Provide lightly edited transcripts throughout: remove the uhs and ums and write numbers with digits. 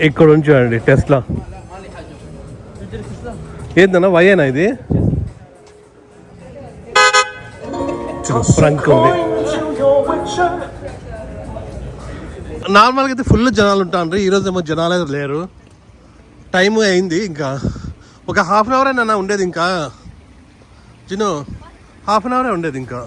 ఇక్కడ ఉంచండి టెస్లా. ఏందన్నా వైయేనా ఇది? ఫ్రంక్ ఉంది. నార్మల్గా అయితే ఫుల్ జనాలు ఉంటారు. ఈరోజు ఏమో జనాలు అయితే లేరు. టైము అయింది. ఇంకా ఒక హాఫ్ అన్ అవర్ అయినా ఉండేది. ఇంకా చిన్న హాఫ్ అన్ అవరే ఉండేది. ఇంకా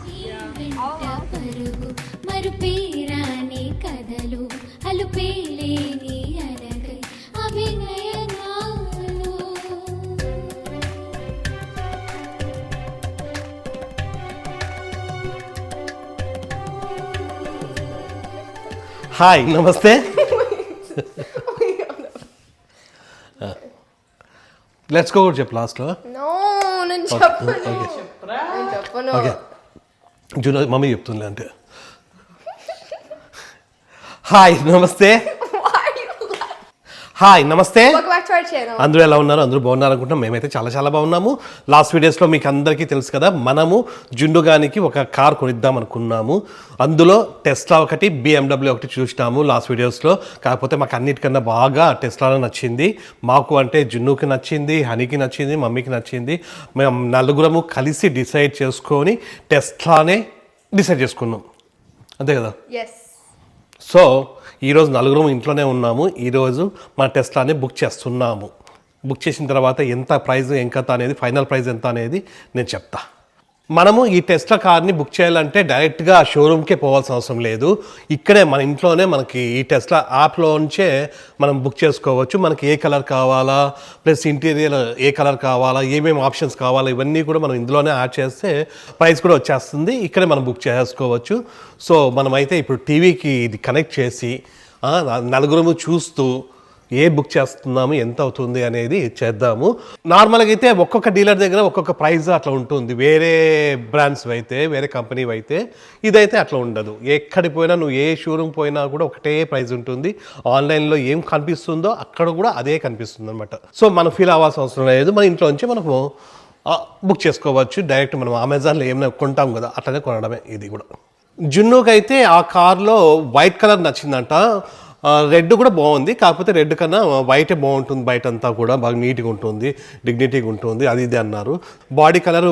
హాయ్ నమస్తే. లెట్స్ గో చెప్పు లాస్ట్లో. ఓకే జూనియర్ మమ్మీ చెప్తుంది అంటే. హాయ్ నమస్తే. హాయ్ నమస్తే. అందరూ ఎలా ఉన్నారు? అందరూ బాగున్నారు అనుకుంటున్నాం. మేమైతే చాలా చాలా బాగున్నాము. లాస్ట్ వీడియోస్లో మీకు అందరికీ తెలుసు కదా, మనము జుండుగానికి ఒక కార్ కొనిద్దాం అనుకున్నాము. అందులో టెస్లా ఒకటి, BMW ఒకటి చూసినాము లాస్ట్ వీడియోస్లో. కాకపోతే మాకు అన్నిటికన్నా బాగా టెస్లాలో నచ్చింది. మాకు అంటే జున్నుకి నచ్చింది, హనీకి నచ్చింది, మమ్మీకి నచ్చింది. మేము నలుగురము కలిసి డిసైడ్ చేసుకొని టెస్లానే డిసైడ్ చేసుకున్నాం. అంతే కదా? సో ఈరోజు నలుగురం ఇంట్లోనే ఉన్నాము. ఈరోజు మన టెస్లాని బుక్ చేస్తున్నాము. బుక్ చేసిన తర్వాత ఎంత ప్రైస్ ఎంత అనేది, ఫైనల్ ప్రైస్ ఎంత అనేది నేను చెప్తా. మనము ఈ టెస్లా కార్ని బుక్ చేయాలంటే డైరెక్ట్గా షోరూమ్కే పోవాల్సిన అవసరం లేదు. ఇక్కడే మన ఇంట్లోనే మనకి ఈ టెస్లా యాప్లోంచే మనం బుక్ చేసుకోవచ్చు. మనకి ఏ కలర్ కావాలా, ప్లస్ ఇంటీరియర్ ఏ కలర్ కావాలా, ఏమేమి ఆప్షన్స్ కావాలా, ఇవన్నీ కూడా మనం ఇందులోనే యాడ్ చేస్తే ప్రైస్ కూడా వచ్చేస్తుంది. ఇక్కడే మనం బుక్ చేసుకోవచ్చు. సో మనమైతే ఇప్పుడు టీవీకి ఇది కనెక్ట్ చేసి నలుగురము చూస్తూ ఏ బుక్ చేస్తున్నాము, ఎంత అవుతుంది అనేది చేద్దాము. నార్మల్గా అయితే ఒక్కొక్క డీలర్ దగ్గర ఒక్కొక్క ప్రైస్ అట్లా ఉంటుంది. వేరే బ్రాండ్స్ అయితే, వేరే కంపెనీ అయితే, ఇదైతే అట్లా ఉండదు. ఎక్కడికి పోయినా, నువ్వు ఏ షోరూమ్ పోయినా కూడా ఒకటే ప్రైస్ ఉంటుంది. ఆన్లైన్లో ఏం కనిపిస్తుందో అక్కడ కూడా అదే కనిపిస్తుంది అనమాట. సో మనం ఫీల్ అవ్వాల్సిన అవసరం లేదు. మన ఇంట్లో నుంచి మనము బుక్ చేసుకోవచ్చు. డైరెక్ట్ మనం అమెజాన్లో ఏమైనా కొంటాం కదా, అట్లనే కొనడమే. ఇది కూడా జున్నుకి అయితే ఆ కార్లో వైట్ కలర్ నచ్చిందంట. రెడ్ కూడా బాగుంది, కాకపోతే రెడ్ కన్నా వైటే బాగుంటుంది. బయట అంతా కూడా బాగా నీట్గా ఉంటుంది, డిగ్నిటీగా ఉంటుంది, అది ఇది అన్నారు. బాడీ కలరు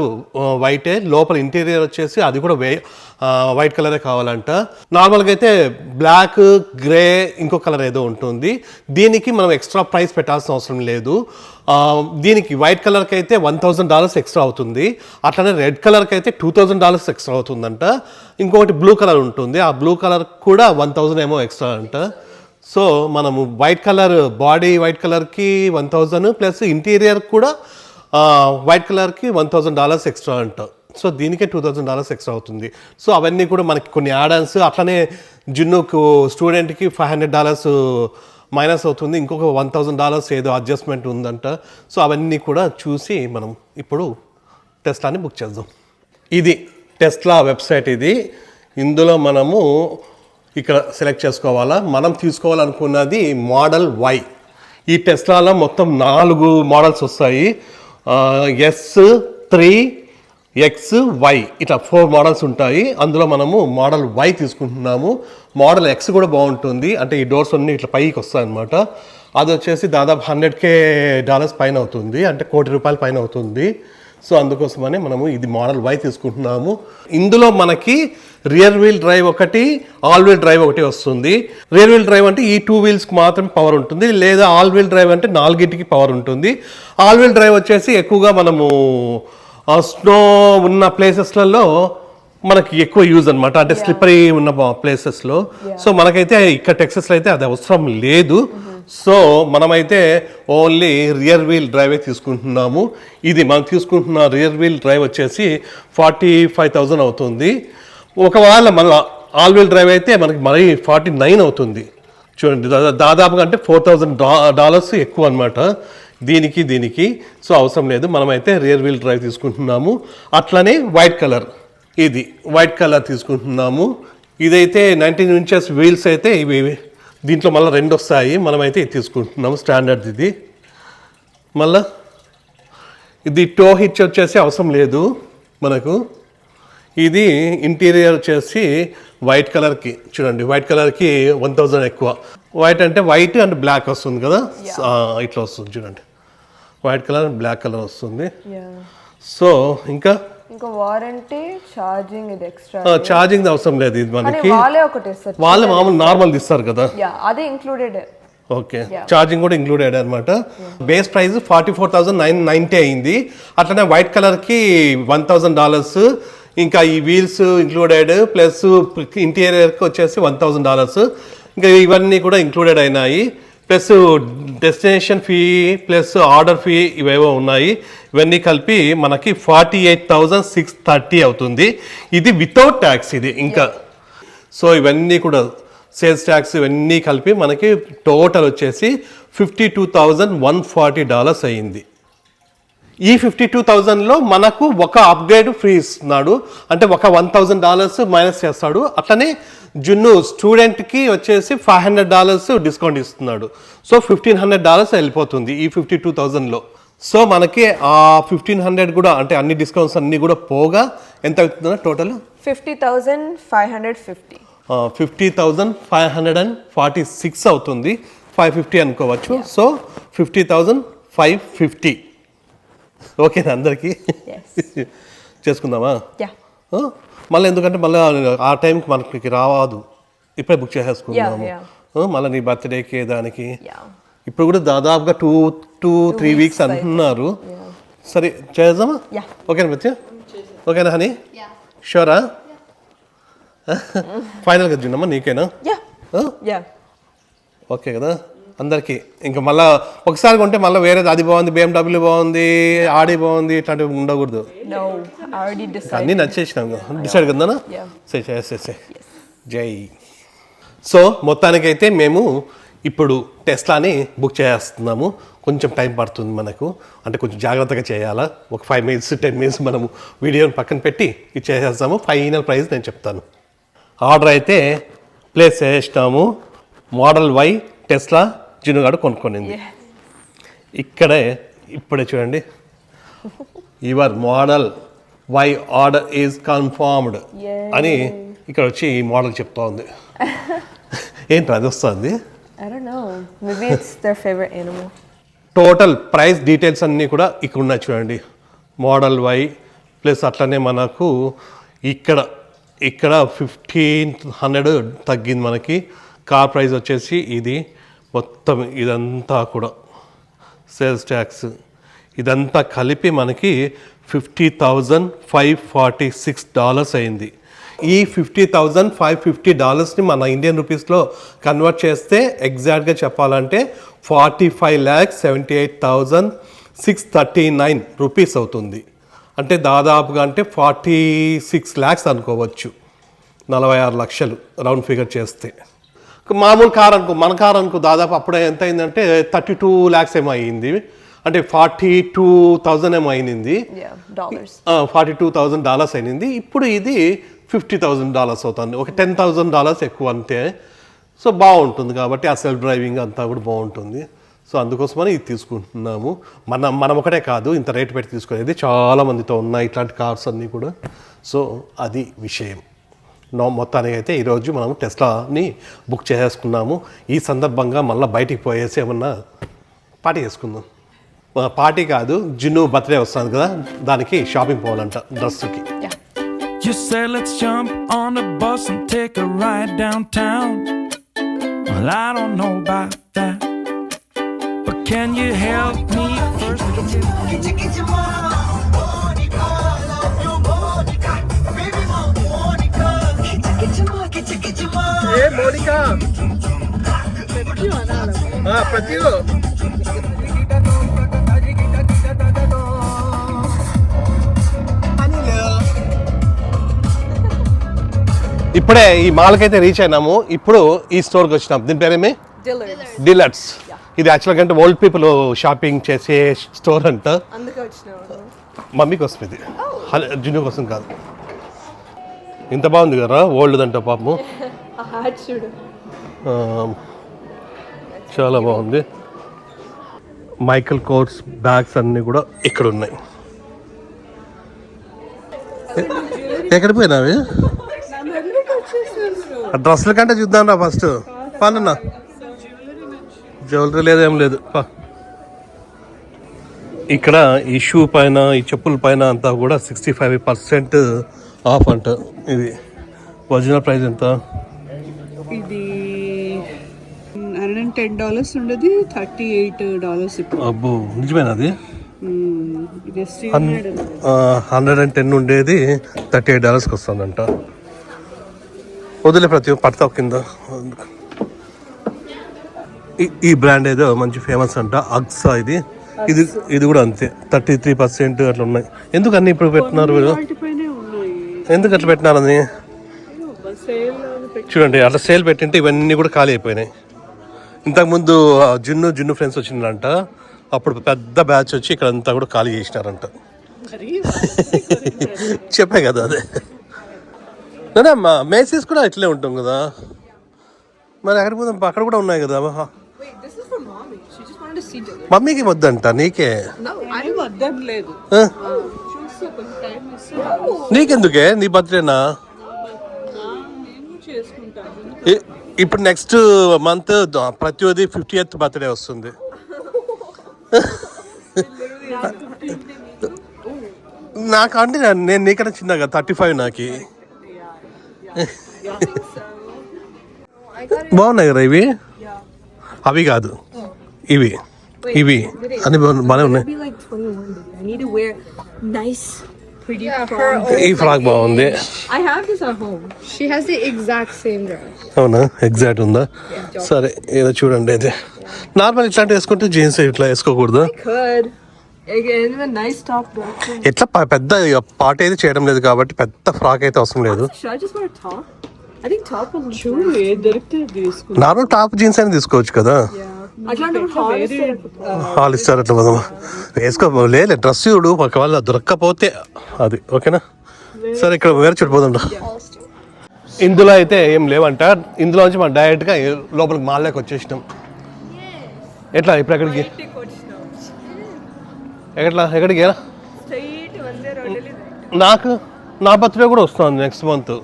వైటే, లోపల ఇంటీరియర్ వచ్చేసి అది కూడా వైట్ కలరే కావాలంట. నార్మల్గా అయితే బ్లాక్, గ్రే, ఇంకో కలర్ ఏదో ఉంటుంది. దీనికి మనం ఎక్స్ట్రా ప్రైస్ పెట్టాల్సిన అవసరం లేదు. దీనికి వైట్ కలర్కి అయితే $1,000 ఎక్స్ట్రా అవుతుంది. అట్లనే రెడ్ కలర్కి అయితే $2,000 ఎక్స్ట్రా అవుతుందంట. ఇంకొకటి బ్లూ కలర్ ఉంటుంది, ఆ బ్లూ కలర్ కూడా 1,000 ఏమో ఎక్స్ట్రా అంట. సో మనము వైట్ కలర్, బాడీ వైట్ కలర్కి 1,000 ప్లస్ ఇంటీరియర్ కూడా వైట్ కలర్కి $1,000 ఎక్స్ట్రా అంట. సో దీనికే $2,000 ఎక్స్ట్రా అవుతుంది. సో అవన్నీ కూడా మనకి కొన్ని యాడ్-ఆన్స్. అట్లనే జున్నుకు స్టూడెంట్కి $500 మైనస్ అవుతుంది. ఇంకొక $1,000 ఏదో అడ్జస్ట్మెంట్ ఉందంట. సో అవన్నీ కూడా చూసి మనం ఇప్పుడు టెస్లాని బుక్ చేద్దాం. ఇది టెస్లా వెబ్సైట్. ఇది ఇందులో మనము ఇక్కడ సెలెక్ట్ చేసుకోవాలా. మనం తీసుకోవాలనుకున్నది మోడల్ Y. ఈ టెస్లాలో మొత్తం 4 మోడల్స్ వస్తాయి. S3, X, Y ఇట్లా 4 మోడల్స్ ఉంటాయి. అందులో మనము మోడల్ Y తీసుకుంటున్నాము. మోడల్ X కూడా బాగుంటుంది. అంటే ఈ డోర్స్ అన్నీ ఇట్లా పైకి వస్తాయి అనమాట. అది వచ్చేసి దాదాపు $100,000 పైన అవుతుంది, అంటే ₹1 కోటి పైన అవుతుంది. సో అందుకోసమని మనము ఇది మోడల్ Y తీసుకుంటున్నాము. ఇందులో మనకి రియర్ వీల్ డ్రైవ్ ఒకటి, ఆల్ వీల్ డ్రైవ్ ఒకటి వస్తుంది. రియర్ వీల్ డ్రైవ్ అంటే ఈ 2 వీల్స్కి మాత్రం పవర్ ఉంటుంది, లేదా ఆల్ వీల్ డ్రైవ్ అంటే 4గిటికి పవర్ ఉంటుంది. ఆల్ వీల్ డ్రైవ్ వచ్చేసి ఎక్కువగా మనము స్నో ఉన్న ప్లేసెస్లలో మనకి ఎక్కువ యూజ్ అనమాట, అంటే స్లిప్పరీ ఉన్న ప్లేసెస్లో. సో మనకైతే ఇక్కడ టెక్సస్లో అయితే అది అవసరం లేదు. సో మనమైతే ఓన్లీ రియర్ వీల్ డ్రైవే తీసుకుంటున్నాము. ఇది మనం తీసుకుంటున్న రియర్ వీల్ డ్రైవ్ వచ్చేసి 45,000 అవుతుంది. ఒకవేళ మళ్ళీ ఆల్ వీల్ డ్రైవ్ అయితే మనకి మరీ 49 అవుతుంది. చూడండి, దాదాపుగా అంటే $4,000 ఎక్కువ అనమాట దీనికి. సో అవసరం లేదు, మనమైతే రియర్ వీల్ డ్రైవ్ తీసుకుంటున్నాము. అట్లనే వైట్ కలర్, ఇది వైట్ కలర్ తీసుకుంటున్నాము. ఇదైతే 19 ఇంచెస్ వీల్స్ అయితే ఇవి. దీంట్లో మళ్ళీ 2 వస్తాయి. మనమైతే ఇది తీసుకుంటున్నాము, స్టాండర్డ్ ఇది. మళ్ళీ ఇది టో హిచ్ వచ్చేసి అవసరం లేదు మనకు. ఇది ఇంటీరియర్ వచ్చేసి వైట్ కలర్కి చూడండి, వైట్ కలర్కి 1000 ఎక్కువ. వైట్ అంటే వైట్ అండ్ బ్లాక్ వస్తుంది కదా, ఇట్లా వస్తుంది చూడండి, white colour and black colour వస్తుంది. సో ఇంకా వారంటీ ఛార్జింగ్ ఇది ఎక్స్ట్రా, ఛార్జింగ్ అవసరం లేదు ఇది మనకి, వాళ్ళే మామూలు నార్మల్ ఇస్తారు కదా, అది ఇంక్లూడెడ్. ఓకే, ఛార్జింగ్ కూడా ఇంక్లూడెడ్ అనమాట. బేస్ ప్రైస్ 44,990 అయింది. అట్లనే వైట్ కలర్కి $1,000, ఇంకా ఈ వీల్స్ ఇంక్లూడెడ్, ప్లస్ ఇంటీరియర్కి వచ్చేసి $1,000, ఇంకా ఇవన్నీ కూడా ఇంక్లూడెడ్ అయినాయి. Plus destination fee plus order fee ఇవేవో ఉన్నాయి. ఇవన్నీ కలిపి మనకి 48,630 అవుతుంది. ఇది వితౌట్ ట్యాక్స్ ఇది ఇంకా. సో ఇవన్నీ కూడా సేల్స్ ట్యాక్స్ ఇవన్నీ కలిపి మనకి టోటల్ వచ్చేసి $52,140 అయ్యింది. ఈ 52,000లో మనకు ఒక అప్గ్రేడ్ ఫ్రీ ఇస్తున్నాడు, అంటే ఒక $1,000 మైనస్ చేస్తాడు. అట్లనే జున్ను స్టూడెంట్కి వచ్చేసి $500 డిస్కౌంట్ ఇస్తున్నాడు. సో $1,500 వెళ్ళిపోతుంది ఈ 52,000లో. సో మనకి ఆ 1,500 కూడా అంటే అన్ని డిస్కౌంట్స్ అన్ని కూడా పోగా ఎంత అవుతుందో టోటల్ 50,550. 50,546 అవుతుంది. 550 అనుకోవచ్చు. సో 50,550. ఓకేనా అందరికి? చేసుకుందామా? మళ్ళీ ఎందుకంటే మళ్ళీ ఆ టైంకి మనకి రావద్దు, ఇప్పుడే బుక్ చేసేసుకుందాము. మళ్ళీ నీ బర్త్డేకి దానికి ఇప్పుడు కూడా దాదాపుగా 2-3 వీక్స్ అంటున్నారు. సరే చేద్దామా? ఓకేనా బచ్చా? ఓకేనా హనీ? షూరా? ఫైనల్గా చూడమ్మా నీకేనా? ఓకే కదా అందరికి. ఇంకా మళ్ళీ ఒకసారి కొంటే మళ్ళీ వేరేది అది బాగుంది, BMW బాగుంది, ఆడి బాగుంది, ఇట్లాంటివి ఉండకూడదు. అన్నీ నచ్చేసినాం, డిసైడ్ కదా. జై. సో మొత్తానికైతే మేము ఇప్పుడు టెస్లాని బుక్ చేస్తున్నాము. కొంచెం టైం పడుతుంది మనకు, అంటే కొంచెం జాగ్రత్తగా చేయాలా. ఒక 5 minutes 10 minutes మనము వీడియోని పక్కన పెట్టి ఇది చేసేస్తాము. ఫైనల్ ప్రైస్ నేను చెప్తాను. ఆర్డర్ అయితే ప్లేస్ చేసినాము. మోడల్ Y టెస్లా జునుగాడు కొనుక్కొనింది. ఇక్కడే ఇప్పుడే చూడండి, your model Y order is confirmed అని ఇక్కడ వచ్చి ఈ మోడల్ చెప్తా ఉంది. ఏంటి అది వస్తుంది? టోటల్ ప్రైస్ డీటెయిల్స్ అన్నీ కూడా ఇక్కడ ఉన్నాయి చూడండి. మోడల్ Y ప్లస్ అట్లనే మనకు ఇక్కడ 1,500 తగ్గింది మనకి. కార్ ప్రైస్ వచ్చేసి ఇది మొత్తం ఇదంతా కూడా సేల్స్ ట్యాక్స్ ఇదంతా కలిపి మనకి $50,546 అయింది. ఈ $50,550ని మన ఇండియన్ రూపీస్లో కన్వర్ట్ చేస్తే ఎగ్జాక్ట్గా చెప్పాలంటే 45,78,639 రూపీస్ అవుతుంది. అంటే దాదాపుగా అంటే 46 lakhs అనుకోవచ్చు, 46 లక్షలు రౌండ్ ఫిగర్ చేస్తే. మామూలు కార్ అనుకో, మన కార్ అనుకో దాదాపు అప్పుడే ఎంత అయిందంటే 32 lakhs ఏమో అయింది, అంటే 42,000 ఏమో అయింది, $42,000 అయింది. ఇప్పుడు ఇది $50,000 అవుతుంది, ఒక $10,000 ఎక్కువ అంతే. సో బాగుంటుంది కాబట్టి ఆ సెల్ఫ్ డ్రైవింగ్ అంతా కూడా బాగుంటుంది. సో అందుకోసమని ఇది తీసుకుంటున్నాము. మనం ఒకటే కాదు ఇంత రేటు పెట్టి తీసుకునేది, చాలా మందితో ఉన్నాయి ఇట్లాంటి కార్స్ అన్నీ కూడా. సో అది విషయం. మొత్తానికి అయితే ఈరోజు మనం టెస్లాని బుక్ చేసేసుకున్నాము. ఈ సందర్భంగా మళ్ళీ బయటికి పోయేసి ఏమన్నా పార్టీ చేసుకుందాం. పార్టీ కాదు, జున్ను బర్త్డే వస్తుంది కదా, దానికి షాపింగ్ పోవాలంట డ్రెస్కి. You said let's jump on the bus and take a ride downtown. Well, I don't know about that, but can you help me first? Hey Monica, Pratyu. ఇప్పుడే ఈ మాల్కి అయితే రీచ్ అయినాము. ఇప్పుడు ఈ స్టోర్కి వచ్చినాం. దీని పేరేమి? డిలర్స్. ఇది యాక్చువల్గా అంటే ఓల్డ్ పీపుల్ షాపింగ్ చేసే స్టోర్ అంట. మమ్మీ కోసం ఇది, జున్ను కోసం కాదు. ఇంత బాగుంది కదా, ఓల్డ్ అంట పాపము, చాలా బాగుంది. మైకల్ కోర్స్ బ్యాగ్స్ అన్నీ కూడా ఇక్కడ ఉన్నాయి. ఎక్కడ పోయినావి? డ్రెస్సుల కంటే చూద్దాం రా ఫస్ట్ పనున్నా జ్యువెలరీ లేదేం లేదు పా. ఇక్కడ ఈ షూ పైన ఈ చెప్పుల పైన అంతా కూడా 65% ఆఫ్ అంట. ఇది ఒరిజినల్ ప్రైస్ ఎంత? ఇది $110 ఉండేది, $38 ఇప్పుడు. అబ్బో నిజమేనా అది? ఇది 110 ఉండేది $38కి వస్తుందంట. వదిలే ప్రతి పడతావు కింద. ఈ బ్రాండ్ ఏదో మంచి ఫేమస్ అంట, అగ్సా. ఇది ఇది కూడా అంతే 33% అట్లా ఉన్నాయి. ఎందుకు అన్ని ఇప్పుడు పెట్టినారు వీళ్ళు? ఎందుకు అట్లా పెట్టినారు అని చూడండి. అట్లా సేల్ పెట్టింటే ఇవన్నీ కూడా ఖాళీ అయిపోయినాయి. ఇంతకుముందు జున్ను ఫ్రెండ్స్ వచ్చిందంట, అప్పుడు పెద్ద బ్యాచ్ వచ్చి ఇక్కడ అంతా కూడా ఖాళీ చేసినారంట. చెప్పే కదా అదే. అమ్మా మేసీస్ కూడా ఇట్లే ఉంటాం కదా మరి. అక్కడికి పోదాం, అక్కడ కూడా ఉన్నాయి కదా. మమ్మీకి వద్దంట, నీకే. నీకెందుకే? నీ బర్త్డేనా? ఇప్పుడు నెక్స్ట్ మంత్ ప్రతిది 50th బర్త్డే వస్తుంది. నాకంటే నేను నీకన్నా చిన్నగా 35 నాకి. బాగున్నాయి కదా ఇవి. అవి కాదు ఇవి అన్ని బాగానే ఉన్నాయి. ఈ ఫ్రాక్ బాగుంది. She has the exact same dress. అవునా? ఎగ్జాక్ట్ ఉందా? సరే ఏదో చూడండి. అయితే నార్మల్ ఇట్లాంటి వేసుకుంటే జీన్స్ ఇట్లా వేసుకోకూడదు. ఎట్లా పెద్ద పార్టీ అయితే చేయడం లేదు కాబట్టి పెద్ద ఫ్రాక్ అయితే అవసరం లేదు. నార్మల్ టాప్ జీన్స్ అయినా తీసుకోవచ్చు కదా. హాల్ ఇస్తారు అట్లా పోదామా? వేసుకోలే డ్రెస్ చూడు ఒకవేళ దొరక్కపోతే అది ఓకేనా. సరే ఇక్కడ వేరే చూడిపోదాం. ఇందులో అయితే ఏం లేవంట. ఇందులో నుంచి మనం డైరెక్ట్గా లోపలికి మాల్లోకి వచ్చేసినాం. ఎట్లా ఇప్పుడు ఎక్కడికి ఎక్కడికి నాకు నా బర్త్డే కూడా వస్తుంది నెక్స్ట్ మంత్.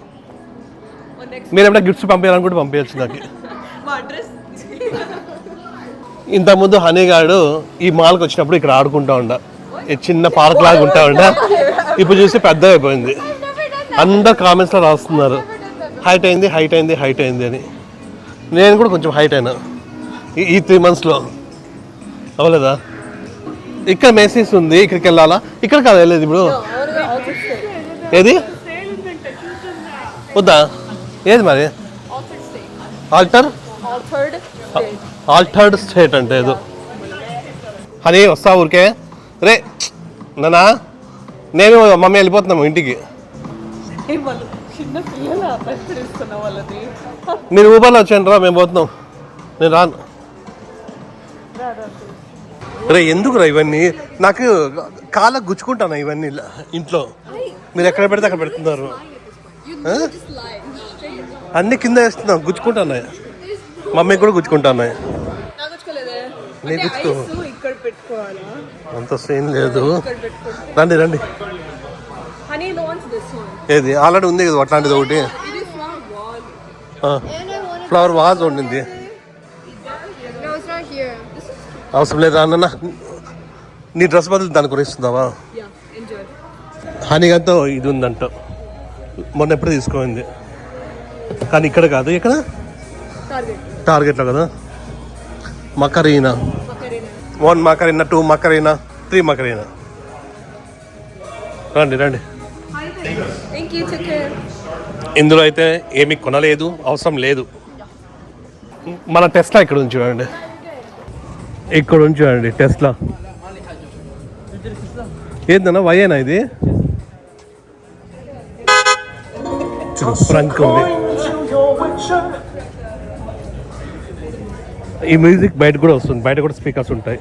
మీరు ఏమైనా గిఫ్ట్స్ పంపించాలనుకుంటే పంపించచ్చు నాకు. ఇంతకుముందు హనీగాడు ఈ మాల్కి వచ్చినప్పుడు ఇక్కడ ఆడుకుంటా ఉండ, చిన్న పార్క్ లాగా ఉంటా ఉండ. ఇప్పుడు చూసి పెద్ద అయిపోయింది. అందరు కామెంట్స్లో రాస్తున్నారు హైట్ అయింది అని. నేను కూడా కొంచెం హైట్ అయినా ఈ 3 monthsలో. అవ్వలేదా? ఇక్కడ మేసీస్ ఉంది, ఇక్కడికి వెళ్ళాలా? ఇక్కడ కాదు వెళ్ళేది ఇప్పుడు. ఏది వద్దా? ఏది మరి? ఆల్టర్డ్ స్టేట్ అంటే ఏదో. అని వస్తా ఊరికే రే నానా, నేను మమ్మీ వెళ్ళిపోతున్నాము ఇంటికి. మీరు ఊబర్లో వచ్చాను రా, మేము పోతున్నాం. నేను రాను. రే ఎందుకు రా ఇవన్నీ? నాకు కాళ్ళకు గుచ్చుకుంటాను ఇవన్నీ ఇంట్లో. మీరు ఎక్కడ పెడితే అక్కడ పెడుతున్నారు. అన్ని కింద వేస్తున్నాం, గుచ్చుకుంటున్నాయి. మమ్మీకి కూడా గుచ్చుకుంటున్నాయి. నీ గుచ్చుకో, అంత సీన్ లేదు. రండి. ఏది ఆల్రెడీ ఉంది కదా అట్లాంటిది ఒకటి. ఫ్లవర్ వాజ్ ఉండింది. అవసరం లేదా అన్న? నీ డ్రెస్ బదులు దాని కొనిస్తున్నావా? హనీగంతో ఇది ఉందంట, మొన్న ఎప్పుడు తీసుకోయింది. కానీ ఇక్కడ కాదు, ఇక్కడ టార్గెట్లో కదా. మకరీనా 1 మకరీనా 2 మకరీనా 3 మకరీనా. రండి. ఇందులో అయితే ఏమి కొనలేదు, అవసరం లేదు. మన టెస్లా ఇక్కడ ఉంది చూడండి. టెస్లా ఏందన్నా? వైయేనా ఇది? ఫ్రంక్ ఉంది. ఈ మ్యూజిక్ బయట కూడా వస్తుంది, బయట కూడా స్పీకర్స్ ఉంటాయి.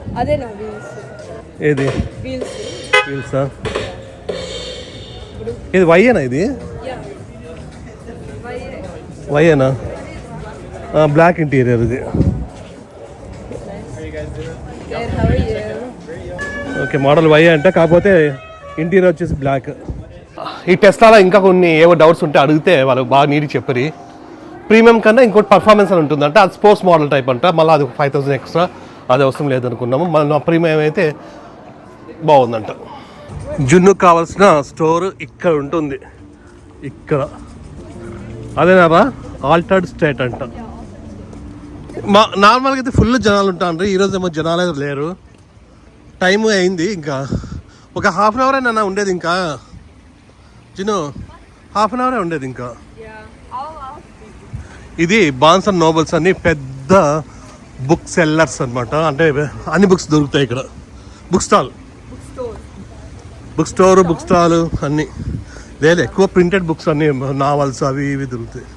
ఏది వీల్సా? ఇది వైయేనా? ఇది వైయేనా? బ్లాక్ ఇంటీరియర్ ఇది. ఓకే, మోడల్ వై అంట, కాకపోతే ఇంటీరియర్ వచ్చేసి బ్లాక్. ఈ టెస్లాలో ఇంకా కొన్ని ఏవో డౌట్స్ ఉంటే అడిగితే వాళ్ళు బాగా నీట్గా చెప్పరి. ప్రీమియం కన్నా ఇంకోటి పర్ఫార్మెన్స్ అని ఉంటుందంట, అది స్పోర్ట్స్ మోడల్ టైప్ అంట, మళ్ళీ అది 5,000 ఎక్స్ట్రా, అది అవసరం లేదనుకున్నాము. మన ప్రీమియం అయితే బాగుందంట. జున్నుకు కావాల్సిన స్టోర్ ఇక్కడ ఉంటుంది, ఇక్కడ అదేనారా ఆల్టర్డ్ స్టేట్ అంట. నార్మల్గా అయితే ఫుల్ జనాలు ఉంటారు, ఈరోజు ఏమో జనాలే లేరు. టైం అయింది, ఇంకా ఒక హాఫ్ అన్ అవర్ అయినా ఉండేది, ఇంకా జున్ను హాఫ్ అన్ అవరే ఉండేది ఇంకా. ఇది బాన్స్ అండ్ నోబెల్స్ అని పెద్ద బుక్ సెల్లర్స్ అనమాట, అంటే అన్ని బుక్స్ దొరుకుతాయి ఇక్కడ. బుక్ స్టాల్, బుక్ స్టాల్ అన్నీ లేదు, ఎక్కువ ప్రింటెడ్ బుక్స్ అన్ని నావల్స్ అవి ఇవి దొరుకుతాయి.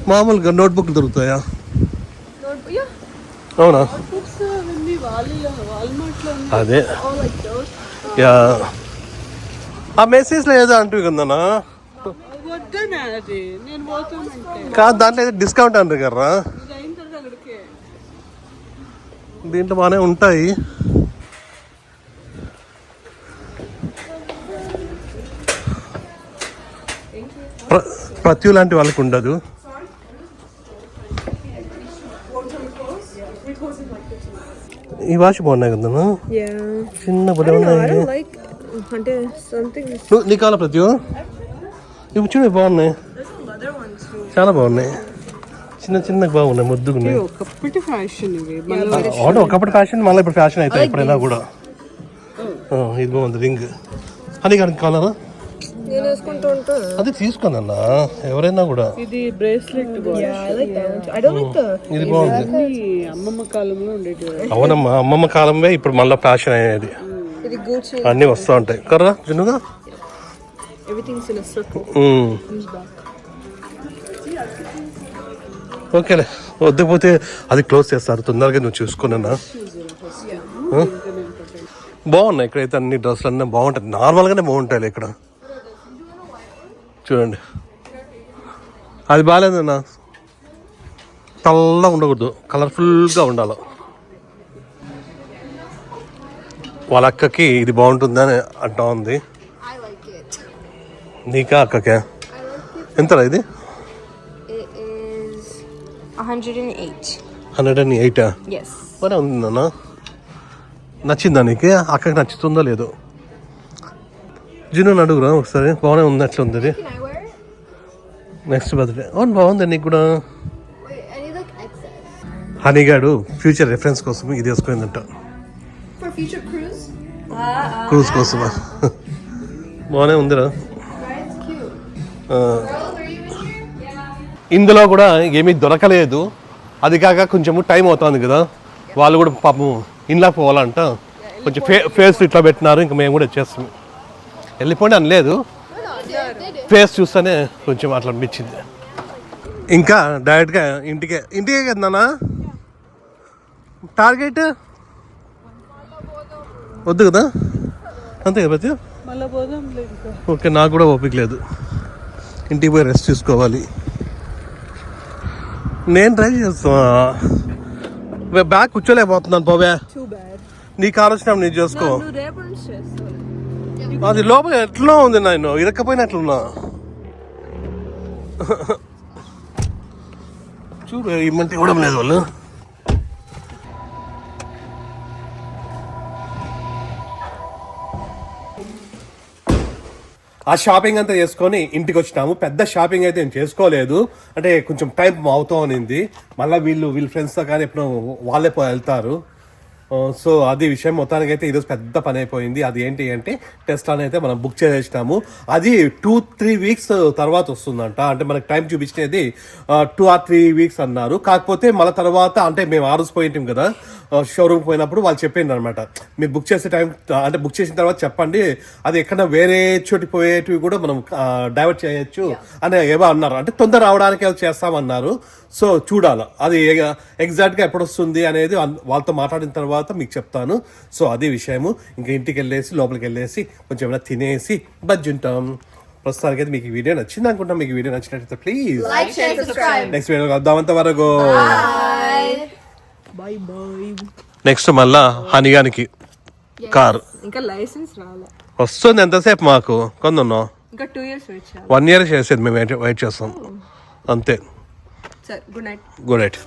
మామూలుగా నోట్బుక్లు దొరుకుతాయా? అవునా, అదే ఆ మెసేజ్లో ఏదో అంటుంది కదన్నా, కాదు దాంట్లో ఏదో డిస్కౌంట్ అంటారు కదరా, దీంట్లో బాగానే ఉంటాయి. ప్రతి లాంటి వాళ్ళకి ఉండదు. ఈ వాచ్ బాగున్నాయి కదా, చిన్న బుద్ధి ఉన్నాయి. నీకు కావాలా ప్రతి? ఇవి చూడు బాగున్నాయి, చాలా బాగున్నాయి, చిన్న చిన్న బాగున్నాయి, ముద్దుగున్నాయి. ఒకప్పటి ఫ్యాషన్, ఒకప్పటి ఫ్యాషన్ మళ్ళీ ఇప్పుడు ఫ్యాషన్ అవుతాయి ఎప్పుడైనా కూడా. ఇది బాగుంది రింగ్. అని కానీ కావాలా? అది తీసుకుందన్నా ఎవరైనా కూడా. ఇది బ్రేస్లెట్, ఇది బాగుంది. అమ్మమ్మ కాలంలో ఉండేది. అవునమ్మా, అమ్మమ్మ కాలమే ఇప్పుడు మళ్ళీ ఫ్యాషన్ అయ్యేది, అన్నీ వస్తూ ఉంటాయి కర్రా జున్నుగా. ఓకేలే, వద్దకపోతే అది క్లోజ్ చేస్తారు తొందరగా, నువ్వు చూసుకున్నా. బాగున్నాయి ఇక్కడైతే, అన్ని డ్రెస్సులు అన్నీ బాగుంటాయి, నార్మల్గానే బాగుంటాయి ఇక్కడ. చూడండి, అది బాగాలేదన్నా, తెల్లగా ఉండకూడదు, కలర్ఫుల్గా ఉండాలి. వాళ్ళ అక్కకి ఇది బాగుంటుందని అంటా ఉంది. నీకా అక్కకే? ఎంతరా ఇది? 108. బాగా ఉందన్నా, నచ్చిందా నీకు? అక్కకి నచ్చుతుందో లేదో జున్ను అడుగురా ఒకసారి, బాగానే ఉంది, అట్లా ఉంది. నెక్స్ట్ బర్త్డే అవును బాగుంది నీకు కూడా. హనీగాడు ఫ్యూచర్ రెఫరెన్స్ కోసం ఇది వేసుకుందంట, క్రూజ్ కోసం. బాగానే ఉందిరా. ఇందులో కూడా ఏమీ దొరకలేదు, అది కాక కొంచెము టైం అవుతుంది కదా, వాళ్ళు కూడా పాపం ఇంట్లోకి పోవాలంట, కొంచెం ఫేస్ ఇట్లా పెట్టినారు, ఇంకా మేము కూడా వచ్చేస్తాము. వెళ్ళిపోండి అని లేదు, ఫేస్ చూస్తేనే కొంచెం అట్లా అనిపించింది. ఇంకా డైరెక్ట్గా ఇంటికే కదన్నా టార్గెట్, వద్దు కదా, అంతే కదా ప్రతి. ఓకే, నాకు కూడా ఓపిక లేదు, ఇంటికి పోయి రెస్ట్ తీసుకోవాలి. నేను ట్రై చేస్తున్నా, బ్యాగ్ కూర్చోలేకపోతున్నాను పోవే, నీ కార్ వచ్చినప్పుడు నేను చేసుకో. అది లోపల ఎట్లా ఉంది, నేను ఇరక్కపోయినట్లున్నా. చూడు ఇమ్మంటే ఇవ్వడం లేదు వాళ్ళు. ఆ షాపింగ్ అంతా చేసుకొని ఇంటికి వచ్చినాము. పెద్ద షాపింగ్ అయితే ఏం చేసుకోలేదు, అంటే కొంచెం టైం అవుతా ఉన్నింది. మళ్ళీ వీళ్ళ ఫ్రెండ్స్తో కానీ ఎప్పుడు వాళ్ళే వెళ్తారు. సో అది విషయం. మొత్తానికి అయితే ఈరోజు పెద్ద పని అయిపోయింది. అది ఏంటి అంటే టెస్లాని అయితే మనం బుక్ చేసేసినాము. అది 2-3 వీక్స్ తర్వాత వస్తుందంట. అంటే మనకి టైం చూపించినది 2 or 3 వీక్స్ అన్నారు. కాకపోతే మళ్ళీ తర్వాత అంటే మేము ఆ రోజు పోయింటాం కదా షోరూమ్కి పోయినప్పుడు, వాళ్ళు చెప్పింది అనమాట, మీరు బుక్ చేసే టైం అంటే బుక్ చేసిన తర్వాత చెప్పండి, అది ఎక్కడ వేరే చోటి పోయేటివి కూడా మనం డైవర్ట్ చేయొచ్చు అని ఏవో అన్నారు. అంటే తొందర రావడానికి చేస్తామన్నారు. సో చూడాలి అది ఎగ్జాక్ట్గా ఎప్పుడు వస్తుంది అనేది వాళ్ళతో మాట్లాడిన తర్వాత మీకు చెప్తాను. సో అది విషయము. ఇంకా ఇంటికి వెళ్ళేసి లోపలికి వెళ్ళేసి కొంచెం ఏమైనా తినేసి బజ్జుంటాం. ప్రస్తుతానికి అయితే మీకు ఈ వీడియో నచ్చింది అనుకుంటాం. మీకు వీడియో నచ్చినట్లయితే please like, share, subscribe. Next video కలుద్దాం. అంతవరకు బై బై. నెక్స్ట్ మళ్ళా హనీగానికి కార్ ఇంకా లైసెన్స్ రాలే. వస్తుంది ఎంతసేపు మాకు కొందన్నాం ఇంకా 2 years వెయిట్ చేయాలి 1 year చేసేది మేము వెయిట్ చేస్తాం అంతే sir good night good night